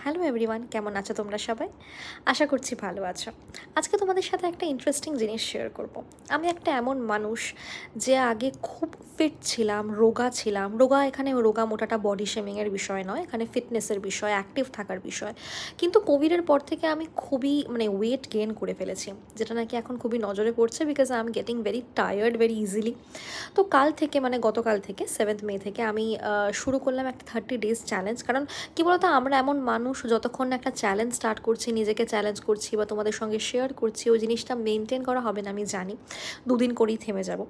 Hello everyone, কেমন আছো তোমরা সবাই? আশা করছি ভালো আছো। আজকে তোমাদের সাথে একটা ইন্টারেস্টিং জিনিস শেয়ার করব। আমি একটা এমন মানুষ যে আগে খুব ফিট ছিলাম, রোগা ছিলাম। রোগা এখানে রোগা মোটাটা বডি শেমিংয়ের বিষয় নয়, এখানে ফিটনেসের বিষয়, অ্যাক্টিভ থাকার বিষয়। কিন্তু কোভিডের পর থেকে আমি খুবই ওয়েট গেইন করে ফেলেছি, যেটা নাকি এখন খুবই নজরে পড়ছে because I am getting very tired very easily. তো কাল থেকে গতকাল থেকে 7th মে থেকে আমি শুরু করলাম একটা 30 days চ্যালেঞ্জ। কারণ কী বলতো, আমরা এমন মানুষ যতক্ষণ না একটা চ্যালেঞ্জ স্টার্ট করছি, নিজেকে চ্যালেঞ্জ করছি বা তোমাদের সঙ্গে শেয়ার করছি, ওই জিনিসটা মেনটেন করা হবে না আমি জানি। দুদিন করেই থেমে যাব।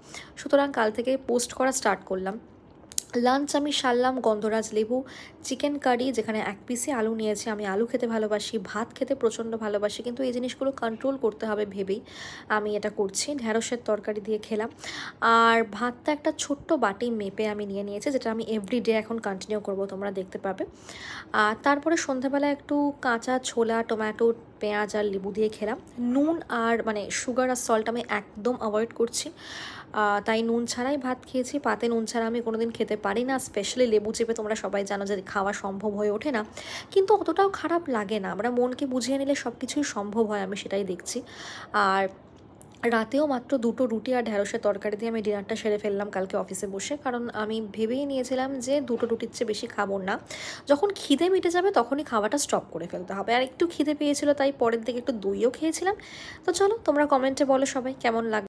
সুতরাং কাল থেকে পোস্ট করা স্টার্ট করলাম। লাঞ্চ আমি সারলাম গন্ধরাজ লেবু, চিকেন কারি, যেখানে 1 পিসে আলু নিয়েছি। আমি আলু খেতে ভালোবাসি, ভাত খেতে প্রচণ্ড ভালোবাসি, কিন্তু এই জিনিসগুলো কন্ট্রোল করতে হবে ভেবেই আমি এটা করছি। ঢ্যাঁড়সের তরকারি দিয়ে খেলাম। আর ভাতটা একটা ছোট্ট বাটি মেপে আমি নিয়ে নিয়েছি, যেটা আমি এভরিডে এখন কন্টিনিউ করব, তোমরা দেখতে পাবে। আর তারপরে সন্ধ্যাবেলা একটু কাঁচা ছোলা, টমেটো, পেঁয়াজ আর লেবু দিয়ে খেলাম। নুন আর সুগার আর সল্ট আমি একদম অ্যাভয়েড করছি, তাই নুন ছাড়াই ভাত খেয়েছি। পাতে নুন ছাড়া আমি কোনোদিন খেতে পারি না, স্পেশালি লেবু চেপে। তোমরা সবাই জানো যে খাওয়া সম্ভব হয়ে ওঠে না, কিন্তু অতটাও খারাপ লাগে না। আমরা মনকে বুঝিয়ে নিলে সব কিছুই সম্ভব হয়, আমি সেটাই দেখছি। আর রাতেও মাত্র 2টো রুটি আর ঢ্যাঁড়সের তরকারি দিয়ে আমি ডিনারটা সেরে ফেললাম কালকে অফিসে বসে। কারণ আমি ভেবেই নিয়েছিলাম যে 2টো রুটির চেয়ে বেশি খাবো না। যখন খিদে মিটে যাবে তখনই খাওয়াটা স্টপ করে ফেলতে হবে। আর একটু খিদে পেয়েছিল, তাই পরের দিকে একটু দইও খেয়েছিলাম। তো চলো, তোমরা কমেন্টে বলো সবাই কেমন লাগবে।